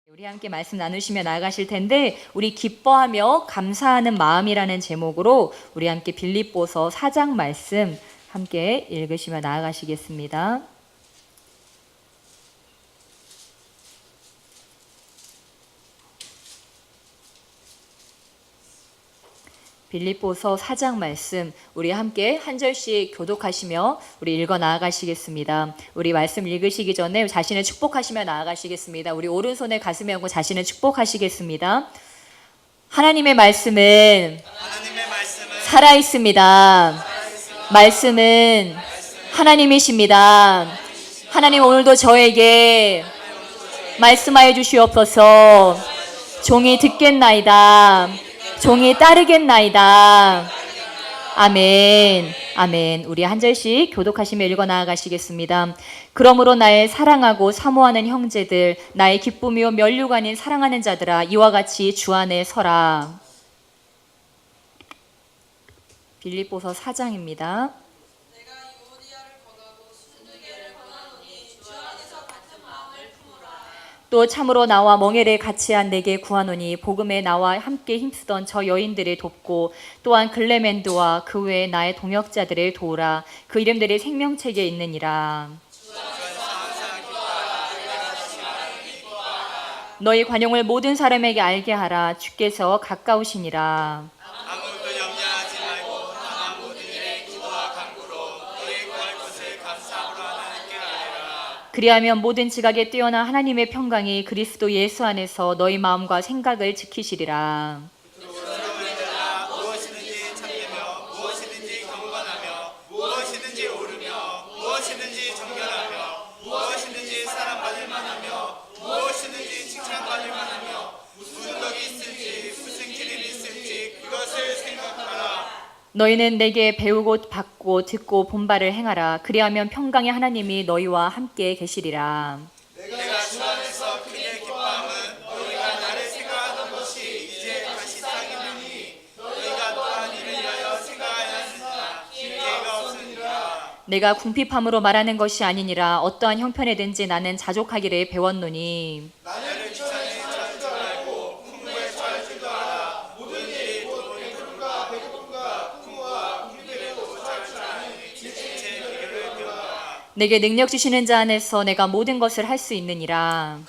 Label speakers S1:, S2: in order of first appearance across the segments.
S1: 우리 함께 말씀 나누시며 나아가실 텐데, 우리 기뻐하며 감사하는 마음이라는 제목으로 우리 함께 빌립보서 4장 말씀 함께 읽으시며 나아가시겠습니다. 빌립보서 4장 말씀 우리 함께 한 절씩 교독하시며 우리 읽어 나아가시겠습니다. 우리 말씀 읽으시기 전에 자신을 축복하시며 나아가시겠습니다. 우리 오른손에 가슴에 얹고 자신을 축복하시겠습니다. 하나님의 말씀은 살아 있습니다. 말씀은 하나님이십니다. 하나님, 오늘도 저에게 말씀하여 주시옵소서. 종이 듣겠나이다. 종이 따르겠나이다. 아멘. 아멘. 우리 한 절씩 교독하시며 읽어 나아가시겠습니다. 그러므로 나의 사랑하고 사모하는 형제들, 나의 기쁨이요 면류가 아닌 사랑하는 자들아, 이와 같이 주 안에 서라. 빌립보서 4장입니다. 또 참으로 나와 멍에를 같이 한 내게 구하노니 복음에 나와 함께 힘쓰던 저 여인들을 돕고 또한 글레멘드와 그 외에 나의 동역자들을 도우라. 그 이름들이 생명책에 있느니라. 너희 관용을 모든 사람에게 알게 하라. 주께서 가까우시니라. 그리하면 모든 지각에 뛰어난 하나님의 평강이 그리스도 예수 안에서 너희 마음과 생각을 지키시리라.
S2: 무엇이든지 참되며 무엇이든지 경건하며 무엇이든지 옳으며 무엇이든지 정결하며 무엇이든지 사랑받을 만하며 무엇이든지 칭찬받을 만하며 무슨 덕이 있을지 무슨 기름이 있을지 그것을 생각하라.
S1: 너희는 내게 배우고 받고 듣고 본 바를 행하라. 그리하면 평강의 하나님이 너희와 함께 계시리라.
S2: 내가 주 안에서 크게 기뻐함은 너희가 나를 생각하던 것이 이제 다시 사귀느니 너희가 또한 이를 위하여 생각하였으나 기회가 없으니라.
S1: 내가 궁핍함으로 말하는 것이 아니니라. 어떠한 형편에든지 나는 자족하기를 배웠노니
S2: 나를 귀찮게 찾을 줄 알고 풍부에 처할 줄도 알아. 모든 일이 곧 배고픔과 배고픔과 풍부와 궁핍에도 처할 줄 아느니 제 비결을 배우라.
S1: 내게 능력 주시는 자 안에서 내가 모든 것을 할 수 있느니라.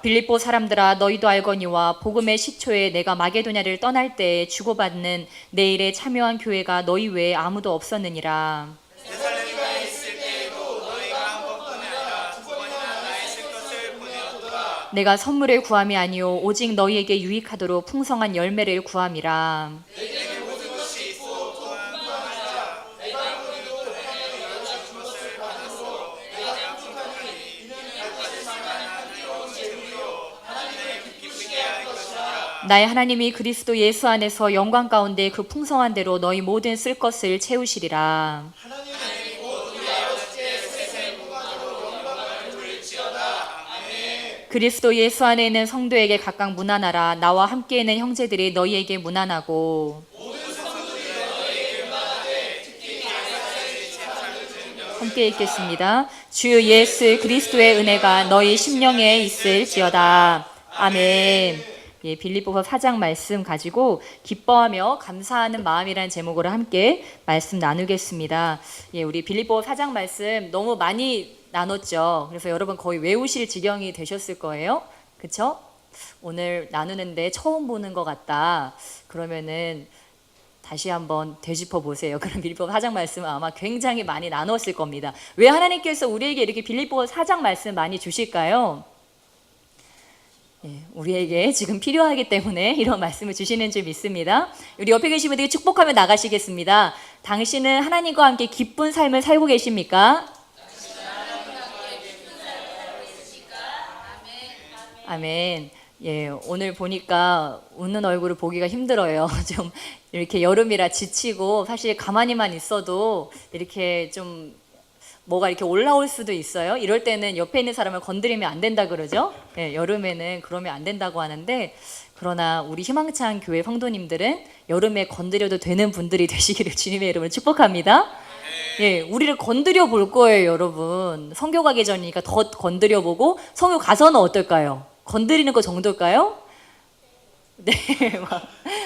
S1: 빌립보 사람들아, 너희도 알거니와 복음의 시초에 내가 마게도냐를 떠날 때에 주고받는 내 일에 참여한 교회가 너희 외에 아무도 없었느니라.
S2: 데살로니가에 있을 때에도 너희가 한 번뿐이 아니라 두 번이나 나의 새 것을 보내었도다.
S1: 내가 선물을 구함이 아니요 오직 너희에게 유익하도록 풍성한 열매를 구함이라.
S2: 내게 모든 것이 있고 또한 구하자. 내가 우리도 내게 여러 것을 받았어. 내가 풍성하니 이는 여기까지 만한 이로운 재물이요 하나님을 기쁘게 할 것이라.
S1: 나의 하나님이 그리스도 예수 안에서 영광 가운데 그 풍성한 대로 너희 모든 쓸 것을 채우시리라. 그리스도 예수 안에 있는 성도에게 각각 문안하라. 나와 함께 있는 형제들이 너희에게 문안하고. 함께 읽겠습니다. 주 예수 그리스도의 은혜가 너희 심령에 있을지어다. 아멘. 예, 빌립보서 4장 말씀 가지고 기뻐하며 감사하는 마음이라는 제목으로 함께 말씀 나누겠습니다. 예, 우리 빌립보서 4장 말씀 너무 많이 나눴죠. 그래서 여러분 거의 외우실 지경이 되셨을 거예요. 그렇죠? 오늘 나누는데 처음 보는 것 같다. 그러면은 다시 한번 되짚어 보세요. 그럼 빌립보서 4장 말씀은 아마 굉장히 많이 나눴을 겁니다. 왜 하나님께서 우리에게 이렇게 빌립보서 4장 말씀 많이 주실까요? 예, 우리에게 지금 필요하기 때문에 이런 말씀을 주시는 줄 믿습니다. 우리 옆에 계신 분들이 축복하며 나가시겠습니다. 당신은 하나님과 함께 기쁜 삶을 살고 계십니까? 아멘. 예, 오늘 보니까 웃는 얼굴을 보기가 힘들어요. 좀 이렇게 여름이라 지치고 사실 가만히만 있어도 이렇게 좀 뭐가 이렇게 올라올 수도 있어요. 이럴 때는 옆에 있는 사람을 건드리면 안 된다 그러죠. 예, 여름에는 그러면 안 된다고 하는데, 그러나 우리 희망찬 교회 성도님들은 여름에 건드려도 되는 분들이 되시기를 주님의 이름으로 축복합니다. 예, 우리를 건드려 볼 거예요, 여러분. 성교 가기 전이니까 더 건드려 보고, 성교 가서는 어떨까요? 건드리는 거 정도일까요? 네,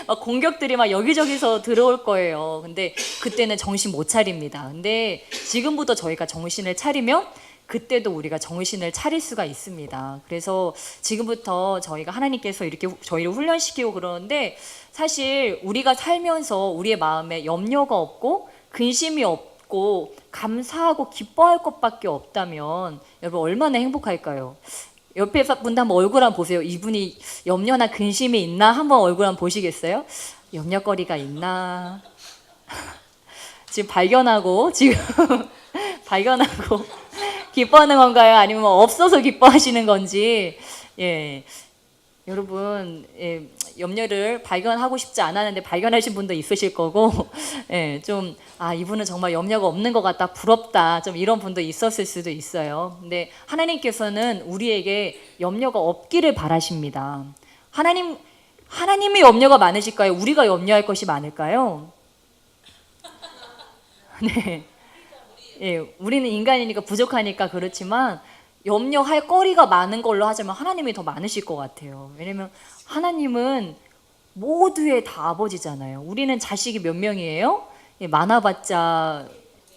S1: 막 공격들이 막 여기저기서 들어올 거예요. 근데 그때는 정신 못 차립니다. 근데 지금부터 저희가 정신을 차리면 그때도 우리가 정신을 차릴 수가 있습니다. 그래서 지금부터 저희가 하나님께서 이렇게 저희를 훈련시키고 그러는데, 사실 우리가 살면서 우리의 마음에 염려가 없고 근심이 없고 감사하고 기뻐할 것밖에 없다면 여러분 얼마나 행복할까요? 옆에 분도 한번 얼굴 한번 보세요. 이분이 염려나 근심이 있나? 한번 얼굴 한번 보시겠어요? 염려거리가 있나? 지금 발견하고 기뻐하는 건가요? 아니면 없어서 기뻐하시는 건지. 예, 여러분, 예, 염려를 발견하고 싶지 않았는데 발견하신 분도 있으실 거고, 예, 좀 이분은 정말 염려가 없는 것 같다, 부럽다, 좀 이런 분도 있었을 수도 있어요. 근데 하나님께서는 우리에게 염려가 없기를 바라십니다. 하나님이 염려가 많으실까요? 우리가 염려할 것이 많을까요? 네. 예, 우리는 인간이니까 부족하니까 그렇지만 염려할 거리가 많은 걸로 하자면 하나님이 더 많으실 것 같아요. 왜냐면 하나님은 모두의 다 아버지잖아요. 우리는 자식이 몇 명이에요? 예, 많아봤자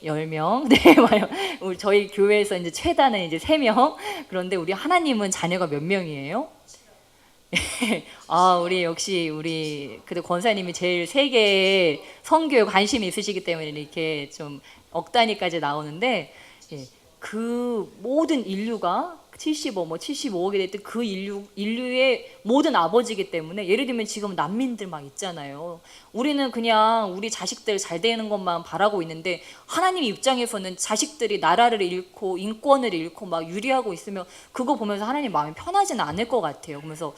S1: 10명. 네, 맞아요. 저희 교회에서 이제 최다는 이제 3명. 그런데 우리 하나님은 자녀가 몇 명이에요? 우리 역시 그래도 권사님이 제일 세계에 성교에 관심이 있으시기 때문에 이렇게 좀 억단위까지 나오는데, 예, 그 모든 인류가 75억이 됐든 그 인류의 모든 아버지이기 때문에, 예를 들면 지금 난민들 막 있잖아요. 우리는 그냥 우리 자식들 잘 되는 것만 바라고 있는데, 하나님 입장에서는 자식들이 나라를 잃고 인권을 잃고 막 유리하고 있으면 그거 보면서 하나님 마음이 편하지는 않을 것 같아요. 그러면서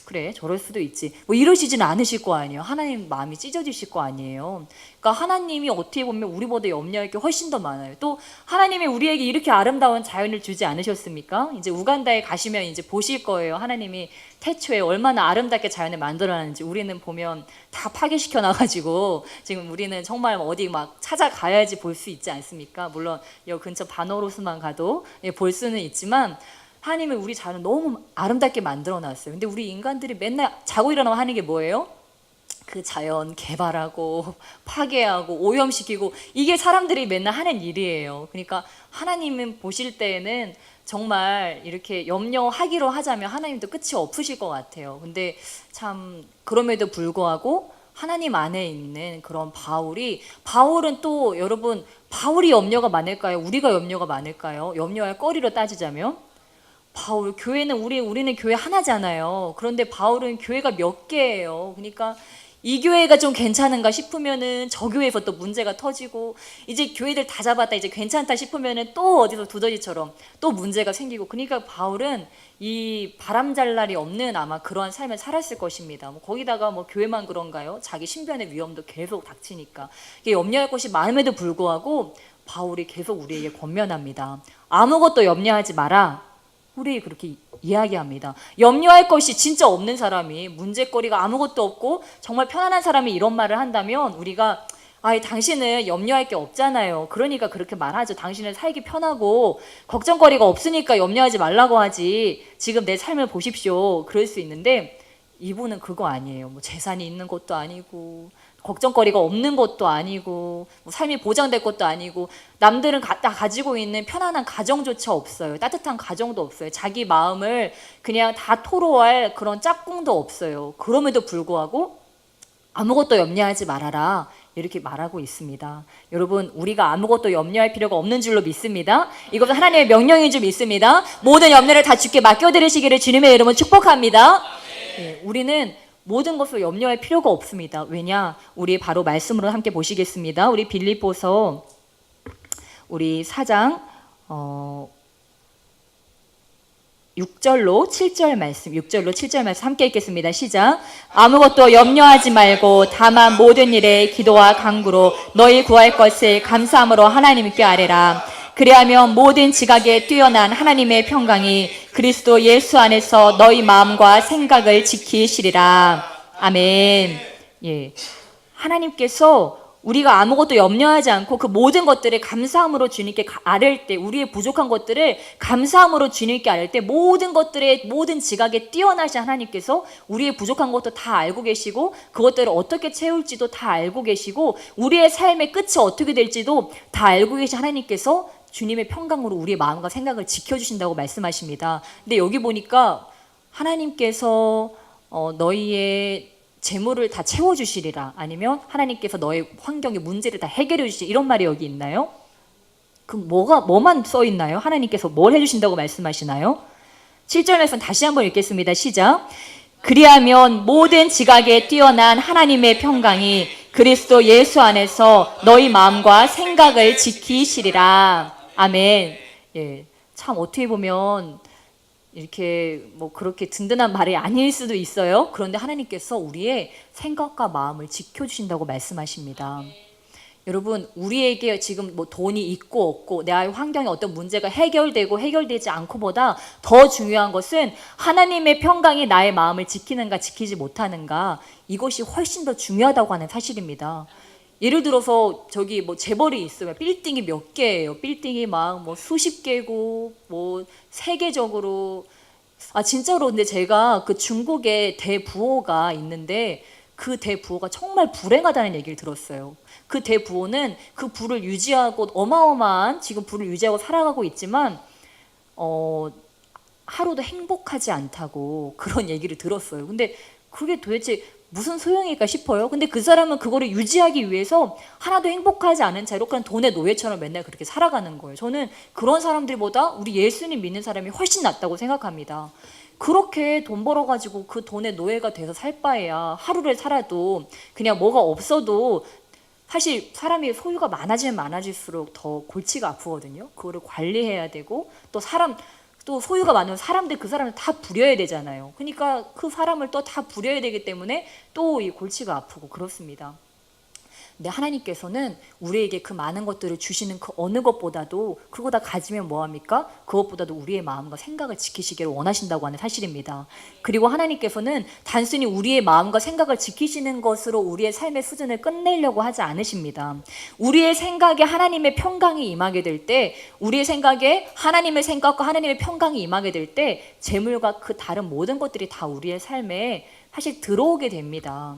S1: 그래, 저럴 수도 있지, 뭐 이러시지는 않으실 거 아니에요. 하나님 마음이 찢어지실 거 아니에요. 그러니까 하나님이 어떻게 보면 우리보다 염려할 게 훨씬 더 많아요. 또 하나님이 우리에게 이렇게 아름다운 자연을 주지 않으셨습니까? 이제 우간다에 가시면 이제 보실 거예요. 하나님이 태초에 얼마나 아름답게 자연을 만들어놨는지. 우리는 보면 다 파괴시켜 놔가지고 지금 우리는 정말 어디 막 찾아가야지 볼 수 있지 않습니까? 물론 여기 근처 바노로스만 가도 볼 수는 있지만, 하나님은 우리 자연을 너무 아름답게 만들어놨어요. 근데 우리 인간들이 맨날 자고 일어나면 하는 게 뭐예요? 그 자연 개발하고 파괴하고 오염시키고, 이게 사람들이 맨날 하는 일이에요. 그러니까 하나님은 보실 때에는 정말 이렇게 염려하기로 하자면 하나님도 끝이 없으실 것 같아요. 근데 참 그럼에도 불구하고 하나님 안에 있는 그런 바울은 또 여러분, 바울이 염려가 많을까요? 우리가 염려가 많을까요? 염려할 거리로 따지자면 교회는 우리는 교회 하나잖아요. 그런데 바울은 교회가 몇 개예요. 그러니까 이 교회가 좀 괜찮은가 싶으면은 저 교회에서 또 문제가 터지고, 이제 교회들 다 잡았다, 이제 괜찮다 싶으면은 또 어디서 두더지처럼 또 문제가 생기고. 그러니까 바울은 이 바람잘 날이 없는 아마 그러한 삶을 살았을 것입니다. 거기다가 교회만 그런가요? 자기 신변의 위험도 계속 닥치니까 이게 염려할 것이 많음에도 불구하고 바울이 계속 우리에게 권면합니다. 아무것도 염려하지 마라. 우리 그렇게 이야기합니다. 염려할 것이 진짜 없는 사람이, 문제거리가 아무것도 없고 정말 편안한 사람이 이런 말을 한다면 우리가 당신은 염려할 게 없잖아요. 그러니까 그렇게 말하죠. 당신은 살기 편하고 걱정거리가 없으니까 염려하지 말라고 하지. 지금 내 삶을 보십시오. 그럴 수 있는데 이분은 그거 아니에요. 재산이 있는 것도 아니고 걱정거리가 없는 것도 아니고 삶이 보장될 것도 아니고, 남들은 다 가지고 있는 편안한 가정조차 없어요. 따뜻한 가정도 없어요. 자기 마음을 그냥 다 토로할 그런 짝꿍도 없어요. 그럼에도 불구하고 아무것도 염려하지 말아라, 이렇게 말하고 있습니다. 여러분, 우리가 아무것도 염려할 필요가 없는 줄로 믿습니다. 이것은 하나님의 명령인 줄 믿습니다. 모든 염려를 다 주께 맡겨드리시기를 주님의 이름으로 축복합니다. 네, 우리는 모든 것을 염려할 필요가 없습니다. 왜냐? 우리 바로 말씀으로 함께 보시겠습니다. 우리 빌립보서 우리 4장 6절로 7절 말씀 함께 읽겠습니다. 시작. 아무것도 염려하지 말고 다만 모든 일에 기도와 간구로 너희 구할 것을 감사함으로 하나님께 아뢰라. 그리하면 모든 지각에 뛰어난 하나님의 평강이 그리스도 예수 안에서 너희 마음과 생각을 지키시리라. 아멘. 예. 하나님께서 우리가 아무것도 염려하지 않고 그 모든 것들을 감사함으로 주님께 아뢰을 때, 우리의 부족한 것들을 감사함으로 주님께 아뢰을 때 모든 것들의 모든 지각에 뛰어나신 하나님께서 우리의 부족한 것도 다 알고 계시고 그것들을 어떻게 채울지도 다 알고 계시고 우리의 삶의 끝이 어떻게 될지도 다 알고 계신 하나님께서 주님의 평강으로 우리의 마음과 생각을 지켜주신다고 말씀하십니다. 근데 여기 보니까 하나님께서 너희의 재물을 다 채워주시리라, 아니면 하나님께서 너의 환경의 문제를 다 해결해 주시리, 이런 말이 여기 있나요? 그럼 뭐만 써 있나요? 하나님께서 뭘 해주신다고 말씀하시나요? 7절 말씀 다시 한번 읽겠습니다. 시작. 그리하면 모든 지각에 뛰어난 하나님의 평강이 그리스도 예수 안에서 너희 마음과 생각을 지키시리라. 아멘. 예, 참 어떻게 보면 이렇게 뭐 그렇게 든든한 말이 아닐 수도 있어요. 그런데 하나님께서 우리의 생각과 마음을 지켜주신다고 말씀하십니다. 여러분, 우리에게 지금 뭐 돈이 있고 없고 나의 환경에 어떤 문제가 해결되고 해결되지 않고보다 더 중요한 것은 하나님의 평강이 나의 마음을 지키는가 지키지 못하는가, 이것이 훨씬 더 중요하다고 하는 사실입니다. 예를 들어서 저기 뭐 재벌이 있어요. 빌딩이 몇 개예요. 빌딩이 막 뭐 수십 개고 뭐 세계적으로, 진짜로. 근데 제가 그 중국에 대부호가 있는데 그 대부호가 정말 불행하다는 얘기를 들었어요. 그 대부호는 그 부를 유지하고 어마어마한 지금 부를 유지하고 살아가고 있지만 하루도 행복하지 않다고 그런 얘기를 들었어요. 근데 그게 도대체 무슨 소용일까 싶어요. 근데 그 사람은 그거를 유지하기 위해서 하나도 행복하지 않은 채로 그냥 돈의 노예처럼 맨날 그렇게 살아가는 거예요. 저는 그런 사람들보다 우리 예수님 믿는 사람이 훨씬 낫다고 생각합니다. 그렇게 돈 벌어가지고 그 돈의 노예가 돼서 살 바에야 하루를 살아도 그냥 뭐가 없어도, 사실 사람이 소유가 많아지면 많아질수록 더 골치가 아프거든요. 그거를 관리해야 되고 또 소유가 많으면 그 사람을 다 부려야 되잖아요. 그러니까 그 사람을 또 다 부려야 되기 때문에 또 이 골치가 아프고 그렇습니다. 근데 하나님께서는 우리에게 그 많은 것들을 주시는 그 어느 것보다도, 그거 다 가지면 뭐합니까? 그것보다도 우리의 마음과 생각을 지키시기를 원하신다고 하는 사실입니다. 그리고 하나님께서는 단순히 우리의 마음과 생각을 지키시는 것으로 우리의 삶의 수준을 끝내려고 하지 않으십니다. 우리의 생각에 하나님의 평강이 임하게 될 때, 우리의 생각에 하나님의 생각과 하나님의 평강이 임하게 될 때 재물과 그 다른 모든 것들이 다 우리의 삶에 사실 들어오게 됩니다.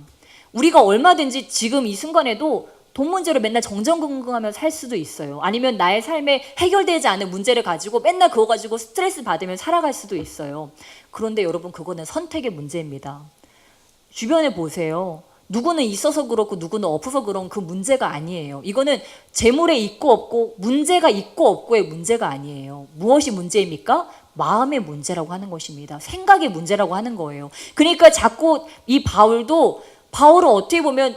S1: 우리가 얼마든지 지금 이 순간에도 돈 문제로 맨날 정전긍긍하며 살 수도 있어요. 아니면 나의 삶에 해결되지 않은 문제를 가지고 맨날 그거 가지고 스트레스 받으며 살아갈 수도 있어요. 그런데 여러분, 그거는 선택의 문제입니다. 주변에 보세요. 누구는 있어서 그렇고 누구는 없어서 그런 그 문제가 아니에요. 이거는 재물에 있고 없고, 문제가 있고 없고의 문제가 아니에요. 무엇이 문제입니까? 마음의 문제라고 하는 것입니다. 생각의 문제라고 하는 거예요. 그러니까 자꾸 이 바울은 어떻게 보면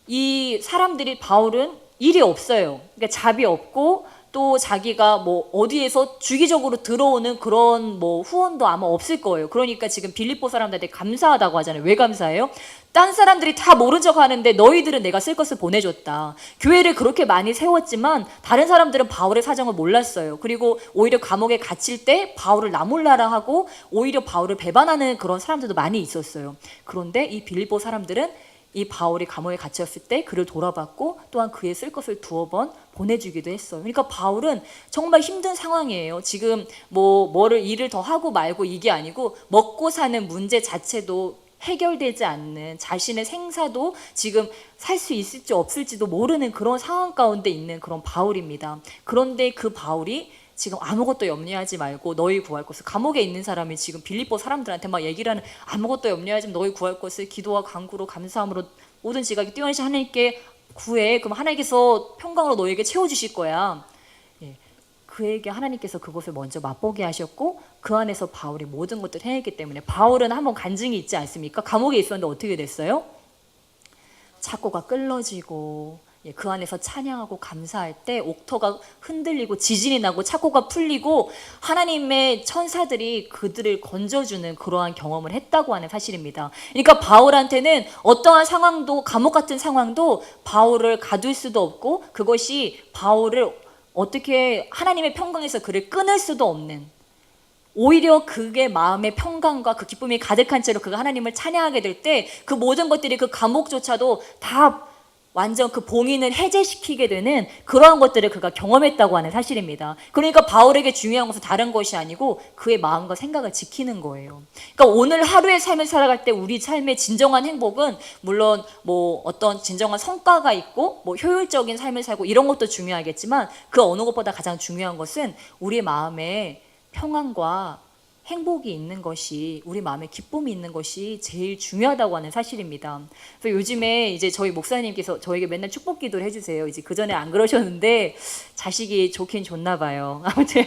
S1: 이 사람들이, 바울은 일이 없어요. 그러니까 잡이 없고 또 자기가 뭐 어디에서 주기적으로 들어오는 그런 뭐 후원도 아마 없을 거예요. 그러니까 지금 빌립보 사람들한테 감사하다고 하잖아요. 왜 감사해요? 딴 사람들이 다 모른 척 하는데 너희들은 내가 쓸 것을 보내줬다. 교회를 그렇게 많이 세웠지만 다른 사람들은 바울의 사정을 몰랐어요. 그리고 오히려 감옥에 갇힐 때 바울을 나몰라라 하고 오히려 바울을 배반하는 그런 사람들도 많이 있었어요. 그런데 이 빌립보 사람들은 이 바울이 감옥에 갇혔을 때 그를 돌아봤고 또한 그의 쓸 것을 2번 보내주기도 했어요. 그러니까 바울은 정말 힘든 상황이에요. 지금 뭐를 일을 더 하고 말고 이게 아니고 먹고 사는 문제 자체도 해결되지 않는, 자신의 생사도 지금 살 수 있을지 없을지도 모르는 그런 상황 가운데 있는 그런 바울입니다. 그런데 그 바울이 지금 아무것도 염려하지 말고 너희 구할 것을, 감옥에 있는 사람이 지금 빌립보 사람들한테 막 얘기를 하는, 아무것도 염려하지 말고 너희 구할 것을 기도와 간구로 감사함으로 모든 지각이 뛰어나신 하나님께 구해. 그럼 하나님께서 평강으로 너에게 채워주실 거야. 그에게 하나님께서 그것을 먼저 맛보게 하셨고 그 안에서 바울이 모든 것들을 해냈기 때문에, 바울은 한번 간증이 있지 않습니까? 감옥에 있었는데 어떻게 됐어요? 착고가 끌러지고 그 안에서 찬양하고 감사할 때 옥터가 흔들리고 지진이 나고 착고가 풀리고 하나님의 천사들이 그들을 건져주는 그러한 경험을 했다고 하는 사실입니다. 그러니까 바울한테는 어떠한 상황도, 감옥 같은 상황도 바울을 가둘 수도 없고 그것이 바울을 어떻게 하나님의 평강에서 그를 끊을 수도 없는, 오히려 그게 마음의 평강과 그 기쁨이 가득한 채로 그가 하나님을 찬양하게 될 때 그 모든 것들이 그 감옥조차도 다 완전 그 봉인을 해제시키게 되는 그러한 것들을 그가 경험했다고 하는 사실입니다. 그러니까 바울에게 중요한 것은 다른 것이 아니고 그의 마음과 생각을 지키는 거예요. 그러니까 오늘 하루의 삶을 살아갈 때 우리 삶의 진정한 행복은 물론 뭐 어떤 진정한 성과가 있고 뭐 효율적인 삶을 살고 이런 것도 중요하겠지만 그 어느 것보다 가장 중요한 것은 우리의 마음에 평안과 행복이 있는 것이, 우리 마음에 기쁨이 있는 것이 제일 중요하다고 하는 사실입니다. 그래서 요즘에 이제 저희 목사님께서 저에게 맨날 축복 기도를 해주세요. 이제 그 전에 안 그러셨는데 자식이 좋긴 좋나 봐요. 아무튼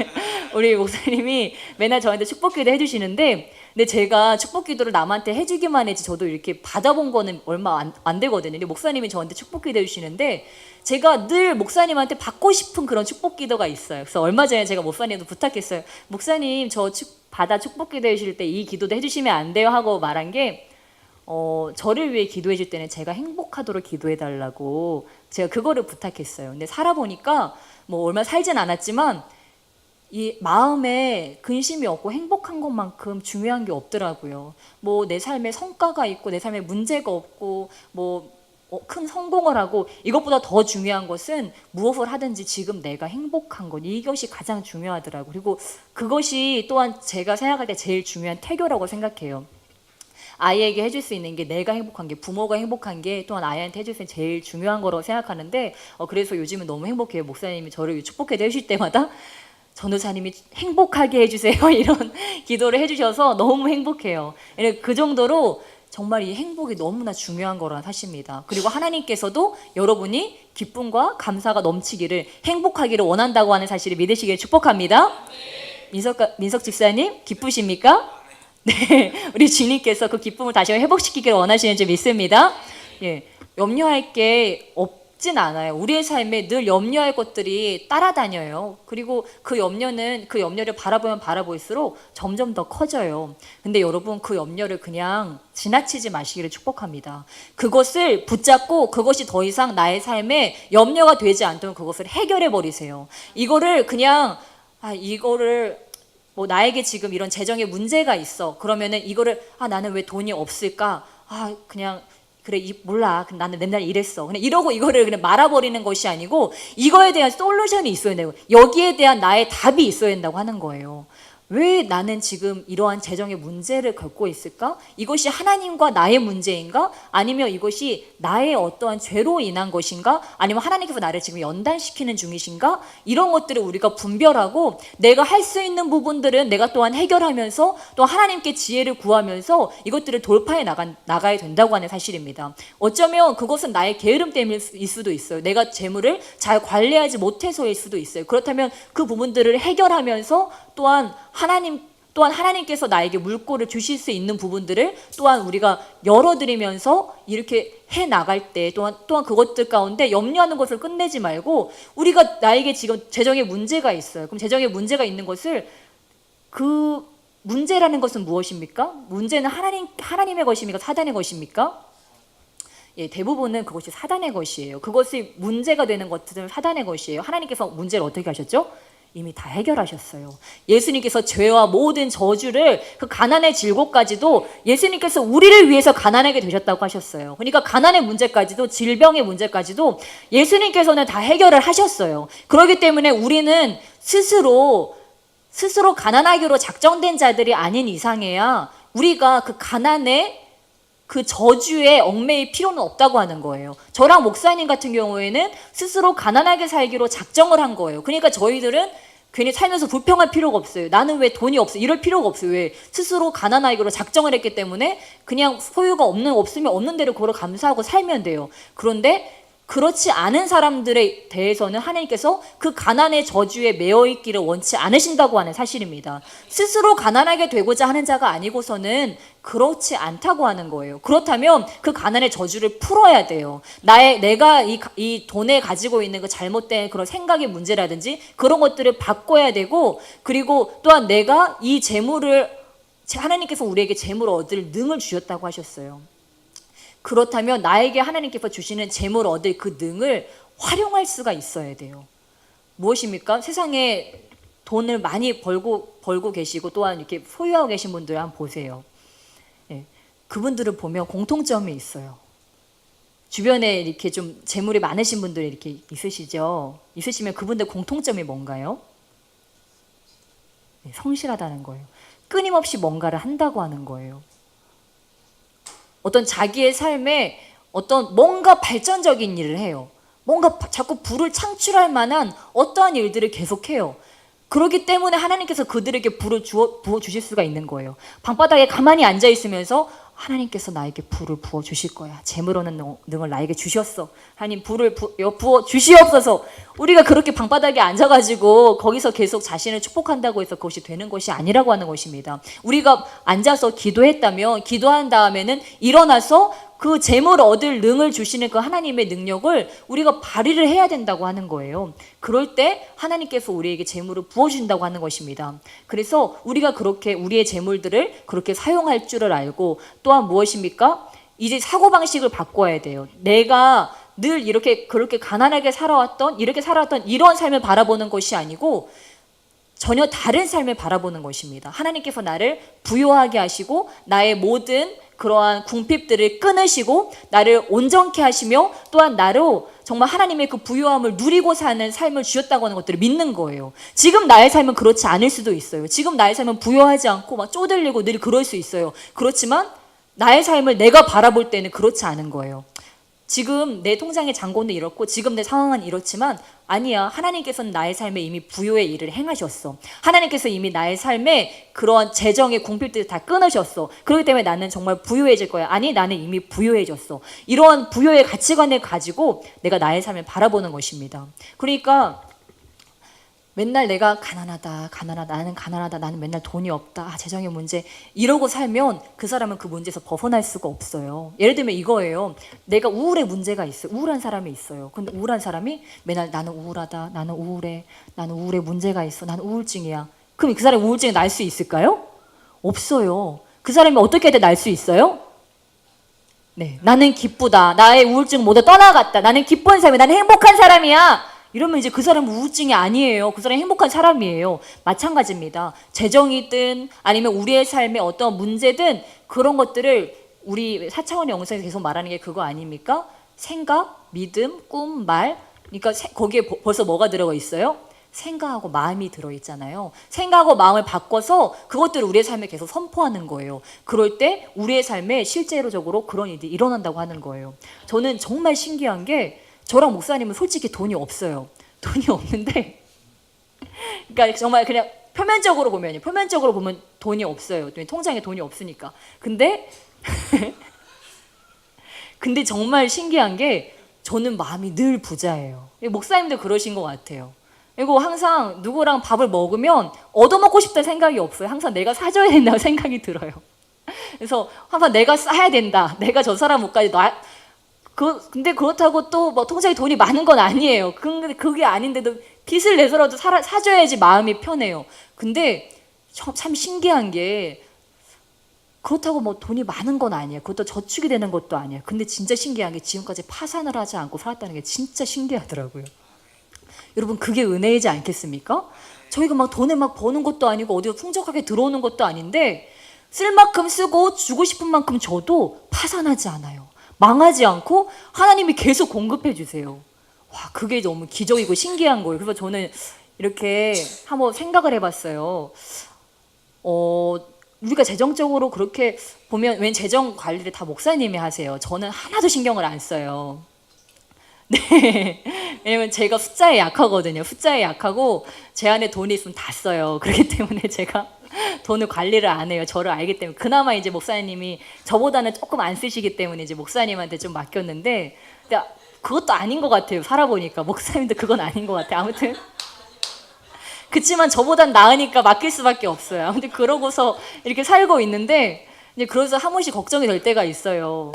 S1: 우리 목사님이 맨날 저한테 축복 기도 해주시는데, 근데 제가 축복 기도를 남한테 해주기만 했지 저도 이렇게 받아본 거는 얼마 안 되거든요. 근데 목사님이 저한테 축복 기도 해주시는데 제가 늘 목사님한테 받고 싶은 그런 축복 기도가 있어요. 그래서 얼마 전에 제가 목사님도 부탁했어요. 목사님 저 받아 축복 기도 해주실 때 이 기도도 해주시면 안 돼요 하고 말한 게 저를 위해 기도해 줄 때는 제가 행복하도록 기도해 달라고 제가 그거를 부탁했어요. 근데 살아보니까 뭐 얼마 살진 않았지만 이 마음에 근심이 없고 행복한 것만큼 중요한 게 없더라고요. 뭐 내 삶에 성과가 있고 내 삶에 문제가 없고 뭐 큰 성공을 하고 이것보다 더 중요한 것은 무엇을 하든지 지금 내가 행복한 것, 이것이 가장 중요하더라고요. 그리고 그것이 또한 제가 생각할 때 제일 중요한 태교라고 생각해요. 아이에게 해줄 수 있는 게 내가 행복한 게, 부모가 행복한 게 또한 아이한테 해줄 수 있는 제일 중요한 거라고 생각하는데 그래서 요즘은 너무 행복해요. 목사님이 저를 축복해도 해주실 때마다 전도사님이 행복하게 해주세요 이런 기도를 해주셔서 너무 행복해요. 그 정도로 정말 이 행복이 너무나 중요한 거라는 사실입니다. 그리고 하나님께서도 여러분이 기쁨과 감사가 넘치기를, 행복하기를 원한다고 하는 사실을 믿으시기를 축복합니다. 민석 집사님 기쁘십니까? 네, 우리 주님께서 그 기쁨을 다시 회복시키기를 원하시는 줄 믿습니다. 예, 염려할 게 없진 않아요. 우리의 삶에 늘 염려할 것들이 따라다녀요. 그리고 그 염려를 바라보면 바라볼수록 점점 더 커져요. 근데 여러분 그 염려를 그냥 지나치지 마시기를 축복합니다. 그것을 붙잡고 그것이 더 이상 나의 삶에 염려가 되지 않도록 그것을 해결해 버리세요. 이거를 그냥 이거를 뭐 나에게 지금 이런 재정에 문제가 있어. 그러면은 이거를 나는 왜 돈이 없을까? 그냥 그래 몰라. 나는 맨날 이랬어. 그냥 이러고 이거를 그냥 말아버리는 것이 아니고 이거에 대한 솔루션이 있어야 되고 여기에 대한 나의 답이 있어야 된다고 하는 거예요. 왜 나는 지금 이러한 재정의 문제를 겪고 있을까? 이것이 하나님과 나의 문제인가? 아니면 이것이 나의 어떠한 죄로 인한 것인가? 아니면 하나님께서 나를 지금 연단시키는 중이신가? 이런 것들을 우리가 분별하고 내가 할 수 있는 부분들은 내가 또한 해결하면서 또 하나님께 지혜를 구하면서 이것들을 돌파해 나가야 된다고 하는 사실입니다. 어쩌면 그것은 나의 게으름 때문일 수도 있어요. 내가 재물을 잘 관리하지 못해서일 수도 있어요. 그렇다면 그 부분들을 해결하면서 또한 하나님께서 나에게 물꼬를 주실 수 있는 부분들을 또한 우리가 열어드리면서 이렇게 해 나갈 때 또한 그것들 가운데 염려하는 것을 끝내지 말고 우리가 나에게 지금 재정에 문제가 있어요. 그럼 재정에 문제가 있는 것을 그 문제라는 것은 무엇입니까? 문제는 하나님의 것입니까? 사단의 것입니까? 예, 대부분은 그것이 사단의 것이에요. 그것이 문제가 되는 것들은 사단의 것이에요. 하나님께서 문제를 어떻게 하셨죠? 이미 다 해결하셨어요. 예수님께서 죄와 모든 저주를 그 가난의 질고까지도 예수님께서 우리를 위해서 가난하게 되셨다고 하셨어요. 그러니까 가난의 문제까지도 질병의 문제까지도 예수님께서는 다 해결을 하셨어요. 그렇기 때문에 우리는 스스로 가난하기로 작정된 자들이 아닌 이상해야 우리가 그 가난의 그 저주에 얽매일 필요는 없다고 하는 거예요. 저랑 목사님 같은 경우에는 스스로 가난하게 살기로 작정을 한 거예요. 그러니까 저희들은 괜히 살면서 불평할 필요가 없어요. 나는 왜 돈이 없어? 이럴 필요가 없어요. 왜? 스스로 가난하기로 작정을 했기 때문에 그냥 소유가 없으면 없는 대로 그걸 감사하고 살면 돼요. 그런데 그렇지 않은 사람들에 대해서는 하나님께서 그 가난의 저주에 매여 있기를 원치 않으신다고 하는 사실입니다. 스스로 가난하게 되고자 하는 자가 아니고서는 그렇지 않다고 하는 거예요. 그렇다면 그 가난의 저주를 풀어야 돼요. 내가 이 돈에 가지고 있는 그 잘못된 그런 생각의 문제라든지 그런 것들을 바꿔야 되고, 그리고 또한 내가 이 재물을, 하나님께서 우리에게 재물을 얻을 능을 주셨다고 하셨어요. 그렇다면 나에게 하나님께서 주시는 재물을 얻을 그 능을 활용할 수가 있어야 돼요. 무엇입니까? 세상에 돈을 많이 벌고 계시고 또한 이렇게 소유하고 계신 분들 한번 보세요. 예, 그분들을 보면 공통점이 있어요. 주변에 이렇게 좀 재물이 많으신 분들이 이렇게 있으시죠? 있으시면 그분들 공통점이 뭔가요? 네, 성실하다는 거예요. 끊임없이 뭔가를 한다고 하는 거예요. 어떤 자기의 삶에 어떤 뭔가 발전적인 일을 해요. 뭔가 자꾸 부를 창출할 만한 어떠한 일들을 계속해요. 그렇기 때문에 하나님께서 그들에게 불을 부어주실 수가 있는 거예요. 방바닥에 가만히 앉아있으면서 하나님께서 나에게 불을 부어주실 거야. 재물 얻는 능을 나에게 주셨어. 하나님 불을 부어주시옵소서. 우리가 그렇게 방바닥에 앉아가지고 거기서 계속 자신을 축복한다고 해서 그것이 되는 것이 아니라고 하는 것입니다. 우리가 앉아서 기도했다면 기도한 다음에는 일어나서 그 재물 얻을 능을 주시는 그 하나님의 능력을 우리가 발휘를 해야 된다고 하는 거예요. 그럴 때 하나님께서 우리에게 재물을 부어준다고 하는 것입니다. 그래서 우리가 그렇게 우리의 재물들을 그렇게 사용할 줄을 알고 또한 무엇입니까? 이제 사고방식을 바꿔야 돼요. 내가 늘 이렇게 그렇게 가난하게 살아왔던 이런 삶을 바라보는 것이 아니고 전혀 다른 삶을 바라보는 것입니다. 하나님께서 나를 부요하게 하시고 나의 모든 그러한 궁핍들을 끊으시고 나를 온전케 하시며 또한 나로 정말 하나님의 그 부요함을 누리고 사는 삶을 주셨다고 하는 것들을 믿는 거예요. 지금 나의 삶은 그렇지 않을 수도 있어요. 지금 나의 삶은 부요하지 않고 막 쪼들리고 늘 그럴 수 있어요. 그렇지만 나의 삶을 내가 바라볼 때는 그렇지 않은 거예요. 지금 내 통장의 잔고는 이렇고 지금 내 상황은 이렇지만 아니야. 하나님께서는 나의 삶에 이미 부요의 일을 행하셨어. 하나님께서 이미 나의 삶에 그런 재정의 궁핍들을 다 끊으셨어. 그렇기 때문에 나는 정말 부요해질 거야. 아니 나는 이미 부요해졌어. 이러한 부요의 가치관을 가지고 내가 나의 삶을 바라보는 것입니다. 그러니까 맨날 내가 가난하다, 나는 가난하다, 나는 맨날 돈이 없다, 재정의 문제 이러고 살면 그 사람은 그 문제에서 벗어날 수가 없어요. 예를 들면 이거예요. 내가 우울의 문제가 있어요. 우울한 사람이 있어요. 근데 우울한 사람이 맨날 나는 우울하다, 나는 우울해, 나는 우울의 문제가 있어, 나는 우울증이야. 그럼 그 사람이 우울증이 날 수 있을까요? 없어요. 그 사람이 어떻게 날 수 있어요? 네, 나는 기쁘다, 나의 우울증 모두 떠나갔다, 나는 기쁜 사람이야, 나는 행복한 사람이야. 이러면 이제 그 사람은 우울증이 아니에요. 그 사람은 행복한 사람이에요. 마찬가지입니다. 재정이든 아니면 우리의 삶에 어떤 문제든 그런 것들을 우리 4차원의 영성에서 계속 말하는 게 그거 아닙니까? 생각, 믿음, 꿈, 말. 그러니까 거기에 벌써 뭐가 들어가 있어요? 생각하고 마음이 들어있잖아요. 생각하고 마음을 바꿔서 그것들을 우리의 삶에 계속 선포하는 거예요. 그럴 때 우리의 삶에 실제로적으로 그런 일이 일어난다고 하는 거예요. 저는 정말 신기한 게 저랑 목사님은 솔직히 돈이 없어요. 돈이 없는데 그러니까 정말 그냥 표면적으로 보면 돈이 없어요. 통장에 돈이 없으니까. 근데 정말 신기한 게 저는 마음이 늘 부자예요. 목사님도 그러신 것 같아요. 그리고 항상 누구랑 밥을 먹으면 얻어먹고 싶다는 생각이 없어요. 항상 내가 사줘야 된다는 생각이 들어요. 그래서 항상 내가 싸야 된다. 내가 저 사람 옷까지 근데 그렇다고 또 뭐 통장에 돈이 많은 건 아니에요. 근데 그게 아닌데도 빚을 내서라도 사줘야지 마음이 편해요. 근데 참 신기한 게 그렇다고 뭐 돈이 많은 건 아니에요. 그것도 저축이 되는 것도 아니에요. 근데 진짜 신기한 게 지금까지 파산을 하지 않고 살았다는 게 진짜 신기하더라고요. 여러분 그게 은혜이지 않겠습니까? 저희가 막 돈을 막 버는 것도 아니고 어디서 풍족하게 들어오는 것도 아닌데 쓸 만큼 쓰고 주고 싶은 만큼 줘도 파산하지 않아요. 망하지 않고 하나님이 계속 공급해 주세요. 와, 그게 너무 기적이고 신기한 거예요. 그래서 저는 이렇게 한번 생각을 해봤어요. 우리가 재정적으로 그렇게 보면 웬 재정 관리를 다 목사님이 하세요. 저는 하나도 신경을 안 써요. 네, 왜냐면 제가 숫자에 약하거든요. 숫자에 약하고 제 안에 돈이 있으면 다 써요. 그렇기 때문에 제가 돈을 관리를 안 해요. 저를 알기 때문에. 그나마 이제 목사님이 저보다는 조금 안 쓰시기 때문에 이제 목사님한테 좀 맡겼는데, 근데 그것도 아닌 것 같아요. 살아보니까 목사님도 그건 아닌 것 같아요. 아무튼 그치만 저보단 나으니까 맡길 수밖에 없어요. 아무튼 그러고서 이렇게 살고 있는데 이제 그래서 한 번씩 걱정이 될 때가 있어요.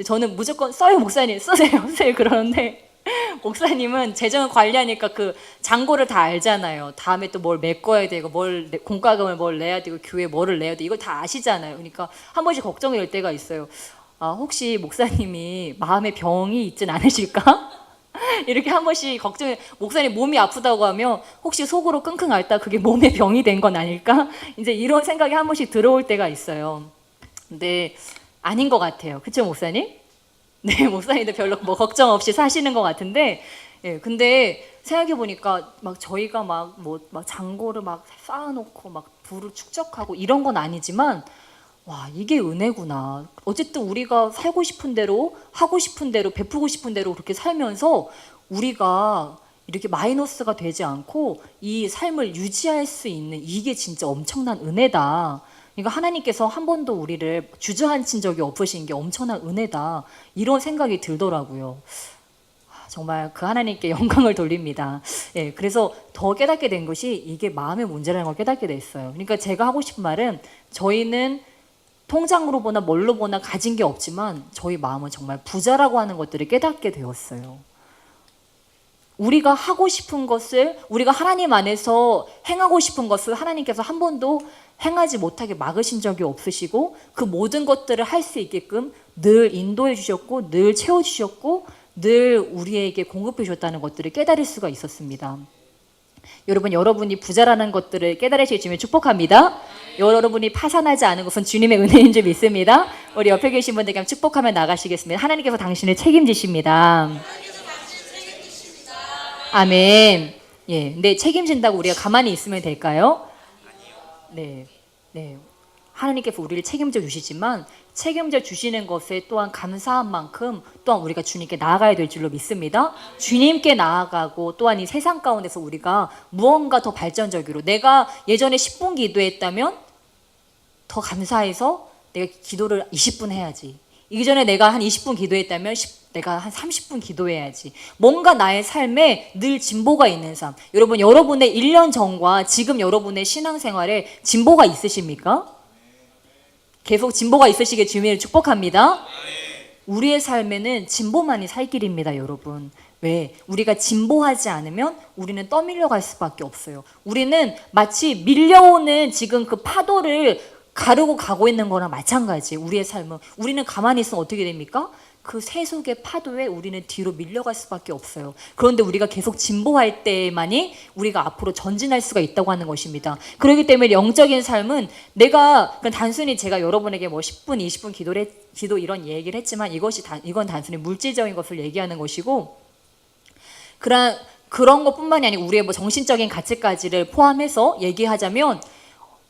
S1: 저는 무조건 써요. 목사님 쓰세요 그러는데 목사님은 재정을 관리하니까 그 잔고를 다 알잖아요. 다음에 또 뭘 메꿔야 되고 공과금을 뭘 내야 되고 교회 뭐를 내야 되고 이걸 다 아시잖아요. 그러니까 한 번씩 걱정이 될 때가 있어요. 혹시 목사님이 마음에 병이 있진 않으실까? 이렇게 한 번씩 걱정해. 목사님 몸이 아프다고 하면 혹시 속으로 끙끙 앓다 그게 몸의 병이 된 건 아닐까? 이제 이런 생각이 한 번씩 들어올 때가 있어요. 근데 아닌 것 같아요. 그쵸, 목사님? 네, 목사님도 별로 뭐 걱정 없이 사시는 것 같은데, 예, 근데 생각해 보니까 막 저희가 막 장고를 막 쌓아놓고 막 부를 축적하고 이런 건 아니지만, 와, 이게 은혜구나. 어쨌든 우리가 살고 싶은 대로, 하고 싶은 대로, 베푸고 싶은 대로 그렇게 살면서 우리가 이렇게 마이너스가 되지 않고 이 삶을 유지할 수 있는 이게 진짜 엄청난 은혜다. 그러니까 하나님께서 한 번도 우리를 주저앉힌 적이 없으신 게 엄청난 은혜다. 이런 생각이 들더라고요. 정말 그 하나님께 영광을 돌립니다. 예, 그래서 더 깨닫게 된 것이 이게 마음의 문제라는 걸 깨닫게 됐어요. 그러니까 제가 하고 싶은 말은 저희는 통장으로 보나 뭘로 보나 가진 게 없지만 저희 마음은 정말 부자라고 하는 것들을 깨닫게 되었어요. 우리가 하고 싶은 것을, 우리가 하나님 안에서 행하고 싶은 것을 하나님께서 한 번도 행하지 못하게 막으신 적이 없으시고 그 모든 것들을 할 수 있게끔 늘 인도해 주셨고 늘 채워주셨고 늘 우리에게 공급해 주셨다는 것들을 깨달을 수가 있었습니다. 여러분, 여러분이 부자라는 것들을 깨달으실 수 있으면 축복합니다. 여러분이 파산하지 않은 것은 주님의 은혜인 줄 믿습니다. 우리 옆에 계신 분들께 축복하며 나가시겠습니다. 하나님께서 당신을 책임지십니다. 아멘. 예, 근데 책임진다고 우리가 가만히 있으면 될까요? 네, 네. 하나님께서 우리를 책임져 주시지만 책임져 주시는 것에 또한 감사한 만큼 또한 우리가 주님께 나아가야 될 줄로 믿습니다. 주님께 나아가고 또한 이 세상 가운데서 우리가 무언가 더 발전적으로 내가 예전에 10분 기도했다면 더 감사해서 내가 기도를 20분 해야지. 이전에 내가 한 20분 기도했다면 내가 한 30분 기도해야지. 뭔가 나의 삶에 늘 진보가 있는 삶. 여러분, 여러분의 1년 전과 지금 여러분의 신앙생활에 진보가 있으십니까? 계속 진보가 있으시길 주님을 축복합니다. 우리의 삶에는 진보만이 살 길입니다, 여러분. 왜? 우리가 진보하지 않으면 우리는 떠밀려 갈 수밖에 없어요. 우리는 마치 밀려오는 지금 그 파도를 가르고 가고 있는 거랑 마찬가지. 우리의 삶은. 우리는 가만히 있으면 어떻게 됩니까? 그 세속의 파도에 우리는 뒤로 밀려갈 수밖에 없어요. 그런데 우리가 계속 진보할 때만이 우리가 앞으로 전진할 수가 있다고 하는 것입니다. 그렇기 때문에 영적인 삶은 내가 단순히 제가 여러분에게 뭐 10분, 20분 기도 이런 얘기를 했지만 이건 단순히 물질적인 것을 얘기하는 것이고 그런 것뿐만이 아니고 우리의 뭐 정신적인 가치까지를 포함해서 얘기하자면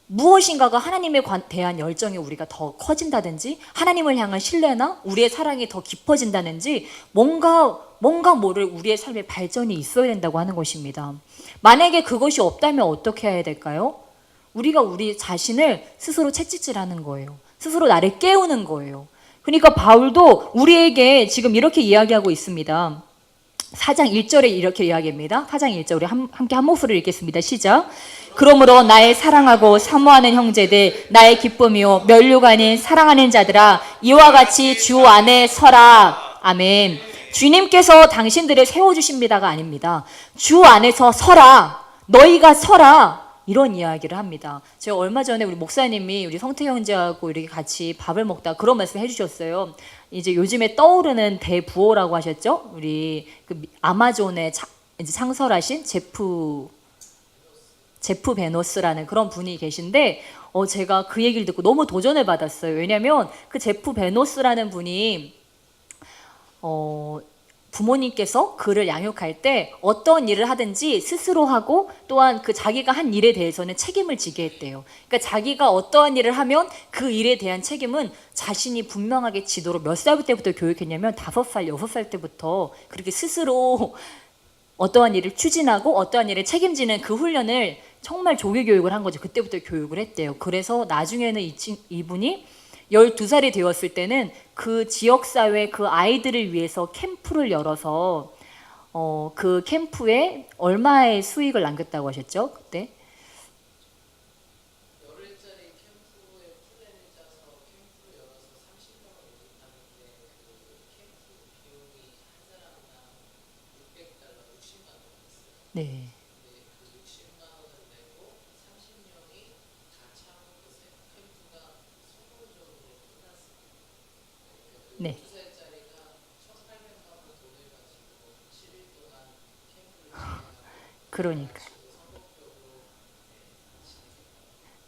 S1: 무엇인가가 하나님에 대한 열정이 우리가 더 커진다든지 하나님을 향한 신뢰나 우리의 사랑이 더 깊어진다든지 뭔가 모를 우리의 삶에 발전이 있어야 된다고 하는 것입니다. 만약에 그것이 없다면 어떻게 해야 될까요? 우리가 우리 자신을 스스로 채찍질하는 거예요. 스스로 나를 깨우는 거예요. 그러니까 바울도 우리에게 지금 이렇게 이야기하고 있습니다. 4장 1절에 이렇게 이야기합니다. 4장 1절 우리 함께 한 목소리를 읽겠습니다. 시작. 그러므로 나의 사랑하고 사모하는 형제들, 나의 기쁨이요 면류가 아닌 사랑하는 자들아, 이와 같이 주 안에 서라. 아멘. 주님께서 당신들을 세워주십니다가 아닙니다. 주 안에서 서라. 너희가 서라. 이런 이야기를 합니다. 제가 얼마 전에 우리 목사님이 우리 성태 형제하고 이렇게 같이 밥을 먹다 그런 말씀 해주셨어요. 이제 요즘에 떠오르는 대부호라고 하셨죠? 우리 그 아마존에 이제 창설하신 제프 베노스라는 그런 분이 계신데 제가 그 얘기를 듣고 너무 도전을 받았어요. 왜냐하면 그 제프 베노스라는 분이 부모님께서 그를 양육할 때 어떤 일을 하든지 스스로 하고 또한 그 자기가 한 일에 대해서는 책임을 지게 했대요. 그러니까 자기가 어떠한 일을 하면 그 일에 대한 책임은 자신이 분명하게 지도록 몇 살 때부터 교육했냐면 5살, 6살 때부터 그렇게 스스로 어떠한 일을 추진하고 어떠한 일을 책임지는 그 훈련을 정말 조기 교육을 한 거죠. 그때부터 교육을 했대요. 그래서 나중에는 이분이 12살이 되었을 때는 그 지역사회 그 아이들을 위해서 캠프를 열어서 그 캠프에 얼마의 수익을 남겼다고 하셨죠? 그때?
S3: 열흘짜리 캠프에 플랜을 짜서 캠프를 열어서 30명을 모집하는데 그 캠프 비용이 한 사람당 $600, 60만 원이었어요.
S1: 네.
S3: 근데 그 60만 원을 내고 30명이 다 참은 것에 캠프가 성공적으로 끝났습니다.
S1: 네.
S3: 12살짜리가 1,800만 원 돈을 가지고 7일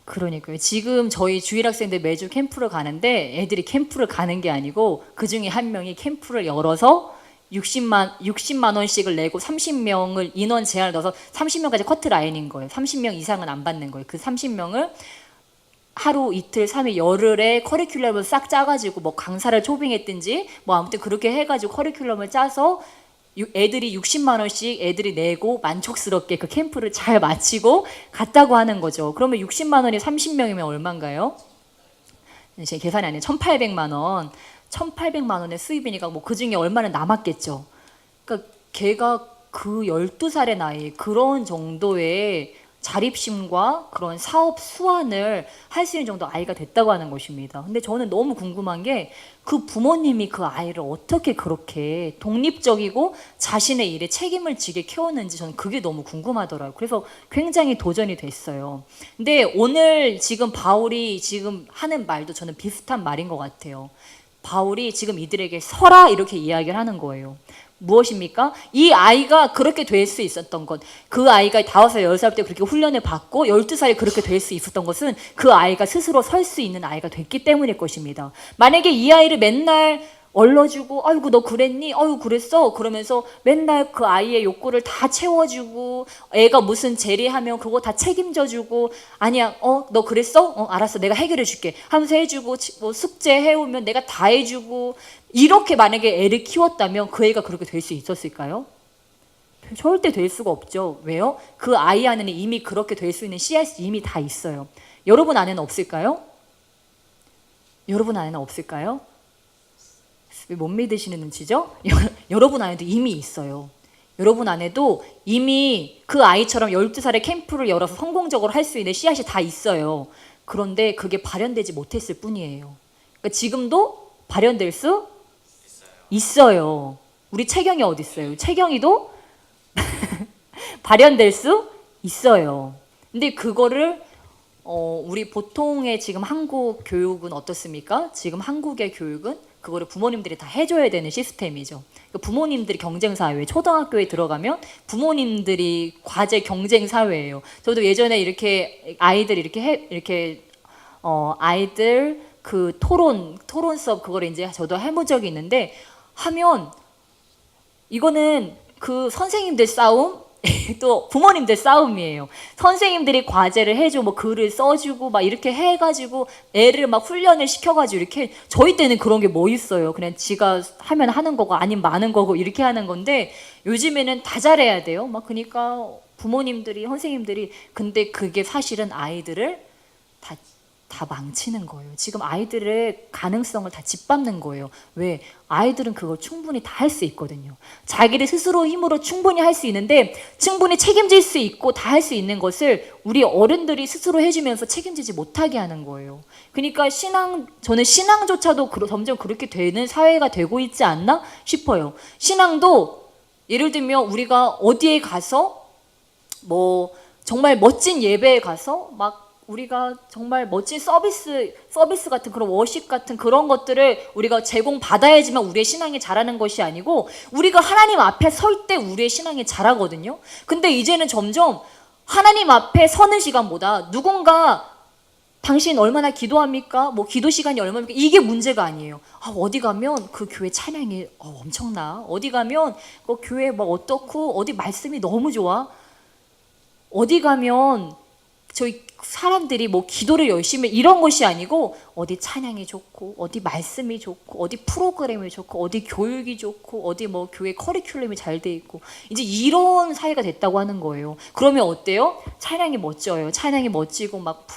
S1: 그러니까요. 지금 저희 주일 학생들 매주 캠프를 가는데 애들이 캠프를 가는 게 아니고 그 중에 한 명이 캠프를 열어서 60만 원씩을 내고 30명을 인원 제한을 넣어서 30명까지 커트라인인 거예요. 30명 이상은 안 받는 거예요. 그 30명을 하루 이틀 3일 열흘에 커리큘럼을 싹 짜가지고 뭐 강사를 초빙했든지 뭐 아무튼 그렇게 해가지고 커리큘럼을 짜서 애들이 60만 원씩 애들이 내고 만족스럽게 그 캠프를 잘 마치고 갔다고 하는 거죠. 그러면 60만 원이 30명이면 얼마인가요? 제 계산이 아니에요. 1,800만 원. 1,800만 원의 수입이니까 뭐 그 중에 얼마는 남았겠죠. 그러니까 걔가 그 12살의 나이에 그런 정도의 자립심과 그런 사업 수완을 할 수 있는 정도 아이가 됐다고 하는 것입니다. 근데 저는 너무 궁금한 게 그 부모님이 그 아이를 어떻게 그렇게 독립적이고 자신의 일에 책임을 지게 키웠는지 저는 그게 너무 궁금하더라고요. 그래서 굉장히 도전이 됐어요. 근데 오늘 지금 바울이 지금 하는 말도 저는 비슷한 말인 것 같아요. 바울이 지금 이들에게 서라 이렇게 이야기를 하는 거예요. 무엇입니까? 이 아이가 그렇게 될 수 있었던 것, 그 아이가 5살, 10살 때 그렇게 훈련을 받고 12살에 그렇게 될 수 있었던 것은 그 아이가 스스로 설 수 있는 아이가 됐기 때문일 것입니다. 만약에 이 아이를 맨날 얼러주고 아이고 너 그랬니? 아이고 그랬어? 그러면서 맨날 그 아이의 욕구를 다 채워주고 애가 무슨 제리하면 그거 다 책임져주고 아니야 너 그랬어? 알았어 내가 해결해줄게 하면서 해주고 뭐 숙제 해오면 내가 다 해주고 이렇게 만약에 애를 키웠다면 그 애가 그렇게 될 수 있었을까요? 절대 될 수가 없죠. 왜요? 그 아이 안에는 이미 그렇게 될 수 있는 씨앗이 이미 다 있어요. 여러분 안에는 없을까요? 여러분 안에는 없을까요? 왜 못 믿으시는 눈치죠? 여러분 안에도 이미 있어요. 여러분 안에도 이미 그 아이처럼 12살에 캠프를 열어서 성공적으로 할 수 있는 씨앗이 다 있어요. 그런데 그게 발현되지 못했을 뿐이에요. 그러니까 지금도 발현될 수 있어요. 우리 채경이 어디 있어요? 채경이도 발현될 수 있어요. 근데 그거를 우리 보통의 지금 한국 교육은 어떻습니까? 지금 한국의 교육은 그거를 부모님들이 다 해줘야 되는 시스템이죠. 그러니까 부모님들이 경쟁 사회, 초등학교에 들어가면 부모님들이 과제 경쟁 사회예요. 저도 예전에 이렇게 아이들 아이들 그 토론 수업 그거를 이제 저도 해본 적이 있는데 하면 이거는 그 선생님들 싸움 또 부모님들 싸움이에요. 선생님들이 과제를 해주고 뭐 글을 써주고 막 이렇게 해가지고 애를 막 훈련을 시켜가지고 이렇게 저희 때는 그런 게 뭐 있어요. 그냥 지가 하면 하는 거고 아니면 많은 거고 이렇게 하는 건데 요즘에는 다 잘해야 돼요. 막 그러니까 부모님들이 선생님들이 근데 그게 사실은 아이들을 다 망치는 거예요. 지금 아이들의 가능성을 다 짓밟는 거예요. 왜? 아이들은 그걸 충분히 다 할 수 있거든요. 자기를 스스로 힘으로 충분히 할 수 있는데 충분히 책임질 수 있고 다 할 수 있는 것을 우리 어른들이 스스로 해주면서 책임지지 못하게 하는 거예요. 그러니까 저는 신앙조차도 점점 그렇게 되는 사회가 되고 있지 않나 싶어요. 신앙도 예를 들면 우리가 어디에 가서 뭐 정말 멋진 예배에 가서 막 우리가 정말 멋진 서비스 같은 그런 워십 같은 그런 것들을 우리가 제공받아야지만 우리의 신앙이 자라는 것이 아니고 우리가 하나님 앞에 설 때 우리의 신앙이 자라거든요. 근데 이제는 점점 하나님 앞에 서는 시간보다 누군가 당신 얼마나 기도합니까? 뭐 기도 시간이 얼마입니까? 이게 문제가 아니에요. 어디 가면 그 교회 찬양이 엄청나. 어디 가면 그 교회 뭐 어떻고 어디 말씀이 너무 좋아. 어디 가면 저희 사람들이 뭐 기도를 열심히 이런 것이 아니고 어디 찬양이 좋고 어디 말씀이 좋고 어디 프로그램이 좋고 어디 교육이 좋고 어디 뭐 교회 커리큘럼이 잘 돼 있고 이제 이런 사회가 됐다고 하는 거예요. 그러면 어때요? 찬양이 멋져요. 찬양이 멋지고 막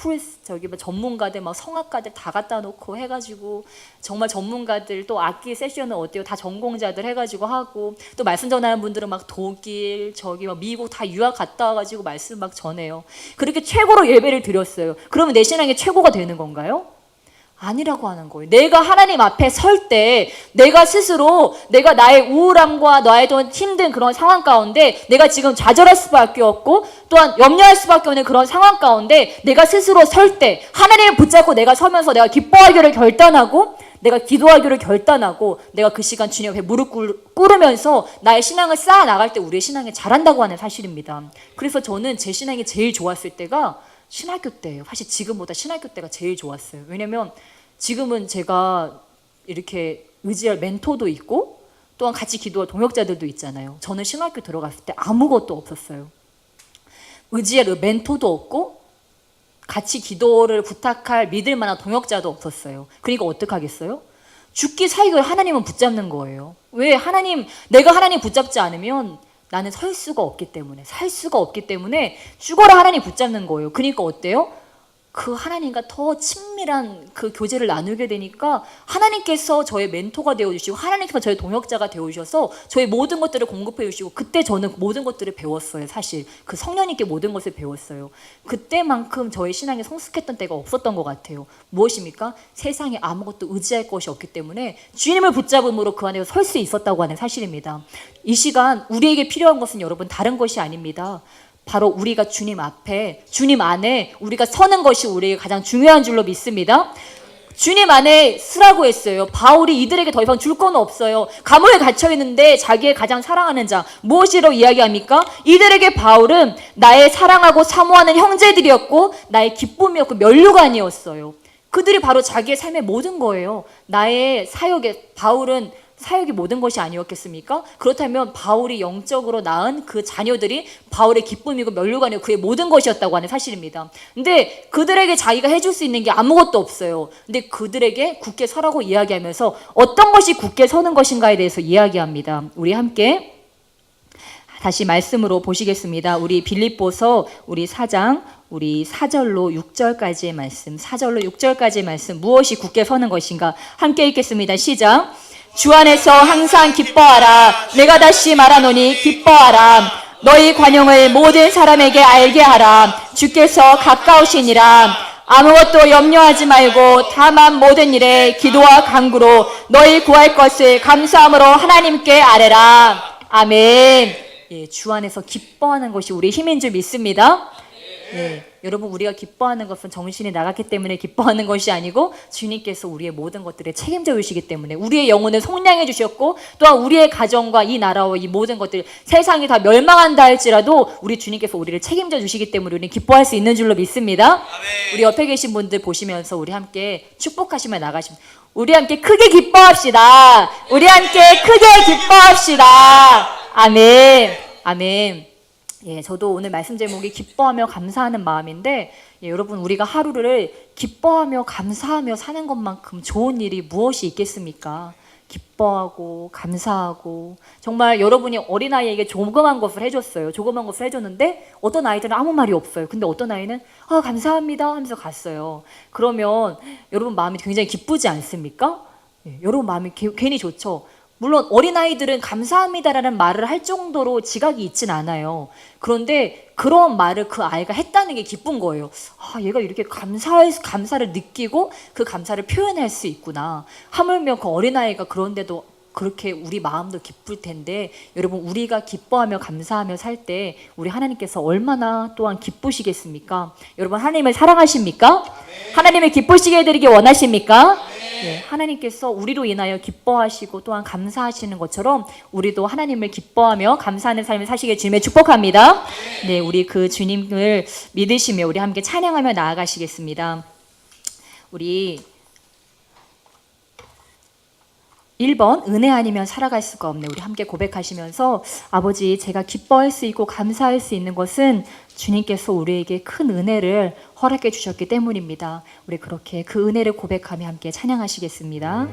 S1: 전문가들 막 성악가들 다 갖다 놓고 해가지고 정말 전문가들 또 악기 세션은 어때요? 다 전공자들 해가지고 하고 또 말씀 전하는 분들은 막 독일 막 미국 다 유학 갔다 와가지고 말씀 막 전해요. 그렇게 최고로 예배를 드렸어요. 그러면 내 신앙이 최고가 되는 건가요? 아니라고 하는 거예요. 내가 하나님 앞에 설 때 내가 스스로 내가 나의 우울함과 나의 힘든 그런 상황 가운데 내가 지금 좌절할 수밖에 없고 또한 염려할 수밖에 없는 그런 상황 가운데 내가 스스로 설 때 하나님을 붙잡고 내가 서면서 내가 기뻐하기를 결단하고 내가 기도하기로 결단하고 내가 그 시간 주님 앞에 무릎 꿇으면서 나의 신앙을 쌓아 나갈 때 우리의 신앙이 자란다고 하는 사실입니다. 그래서 저는 제 신앙이 제일 좋았을 때가 신학교 때예요. 사실 지금보다 신학교 때가 제일 좋았어요. 왜냐면 지금은 제가 이렇게 의지할 멘토도 있고 또한 같이 기도할 동역자들도 있잖아요. 저는 신학교 들어갔을 때 아무것도 없었어요. 의지할 멘토도 없고 같이 기도를 부탁할 믿을 만한 동역자도 없었어요. 그러니까 어떡하겠어요? 죽기 살기 하나님은 붙잡는 거예요. 왜? 내가 하나님 붙잡지 않으면 나는 설 수가 없기 때문에, 살 수가 없기 때문에 죽어라 하나님 붙잡는 거예요. 그러니까 어때요? 그 하나님과 더 친밀한 그 교제를 나누게 되니까 하나님께서 저의 멘토가 되어주시고 하나님께서 저의 동역자가 되어주셔서 저의 모든 것들을 공급해 주시고 그때 저는 모든 것들을 배웠어요. 사실 그 성령님께 모든 것을 배웠어요. 그때만큼 저의 신앙이 성숙했던 때가 없었던 것 같아요. 무엇입니까? 세상에 아무것도 의지할 것이 없기 때문에 주님을 붙잡음으로 그 안에 설 수 있었다고 하는 사실입니다. 이 시간 우리에게 필요한 것은 여러분 다른 것이 아닙니다. 바로 우리가 주님 앞에, 주님 안에 우리가 서는 것이 우리에게 가장 중요한 줄로 믿습니다. 주님 안에 쓰라고 했어요. 바울이 이들에게 더 이상 줄 건 없어요. 감옥에 갇혀 있는데 자기의 가장 사랑하는 자 무엇이라고 이야기합니까? 이들에게 바울은 나의 사랑하고 사모하는 형제들이었고 나의 기쁨이었고 면류관이었어요. 그들이 바로 자기의 삶의 모든 거예요. 나의 사역에 바울은 사역이 모든 것이 아니었겠습니까? 그렇다면 바울이 영적으로 낳은 그 자녀들이 바울의 기쁨이고 면류관이고 그의 모든 것이었다고 하는 사실입니다. 근데 그들에게 자기가 해줄 수 있는 게 아무것도 없어요. 근데 그들에게 굳게 서라고 이야기하면서 어떤 것이 굳게 서는 것인가에 대해서 이야기합니다. 우리 함께 다시 말씀으로 보시겠습니다. 우리 빌립보서 우리 4장 우리 4절로 6절까지의 말씀, 4절로 6절까지의 말씀 무엇이 굳게 서는 것인가 함께 읽겠습니다. 시작. 주 안에서 항상 기뻐하라. 내가 다시 말하노니 기뻐하라. 너희 관용을 모든 사람에게 알게 하라. 주께서 가까우시니라. 아무것도 염려하지 말고 다만 모든 일에 기도와 간구로 너희 구할 것을 감사함으로 하나님께 아뢰라. 아멘. 예, 주 안에서 기뻐하는 것이 우리 힘인 줄 믿습니다. 예, 여러분 우리가 기뻐하는 것은 정신이 나갔기 때문에 기뻐하는 것이 아니고 주님께서 우리의 모든 것들을 책임져 주시기 때문에 우리의 영혼을 속량해 주셨고 또한 우리의 가정과 이 나라와 이 모든 것들 세상이 다 멸망한다 할지라도 우리 주님께서 우리를 책임져 주시기 때문에 우리는 기뻐할 수 있는 줄로 믿습니다. 아멘. 우리 옆에 계신 분들 보시면서 우리 함께 축복하시며 나가십니다. 우리 함께 크게 기뻐합시다. 우리 함께 크게 기뻐합시다. 아멘. 아멘. 예, 저도 오늘 말씀 제목이 기뻐하며 감사하는 마음인데 예, 여러분 우리가 하루를 기뻐하며 감사하며 사는 것만큼 좋은 일이 무엇이 있겠습니까? 기뻐하고 감사하고 정말 여러분이 어린아이에게 조그만 것을 해줬어요. 조그만 것을 해줬는데 어떤 아이들은 아무 말이 없어요. 근데 어떤 아이는 감사합니다 하면서 갔어요. 그러면 여러분 마음이 굉장히 기쁘지 않습니까? 예, 여러분 마음이 괜히 좋죠. 물론 어린아이들은 감사합니다라는 말을 할 정도로 지각이 있진 않아요. 그런데 그런 말을 그 아이가 했다는 게 기쁜 거예요. 얘가 이렇게 감사를 느끼고 그 감사를 표현할 수 있구나. 하물며 그 어린아이가 그런데도 그렇게 우리 마음도 기쁠 텐데 여러분 우리가 기뻐하며 감사하며 살 때 우리 하나님께서 얼마나 또한 기쁘시겠습니까? 여러분 하나님을 사랑하십니까? 네. 하나님을 기쁘시게 해드리기 원하십니까? 네. 하나님께서 우리로 인하여 기뻐하시고 또한 감사하시는 것처럼 우리도 하나님을 기뻐하며 감사하는 삶을 사시길 주님의 축복합니다. 네, 우리 그 주님을 믿으시며 우리 함께 찬양하며 나아가시겠습니다. 우리 1번 은혜 아니면 살아갈 수가 없네. 우리 함께 고백하시면서 아버지 제가 기뻐할 수 있고 감사할 수 있는 것은 주님께서 우리에게 큰 은혜를 허락해 주셨기 때문입니다. 우리 그렇게 그 은혜를 고백하며 함께 찬양하시겠습니다.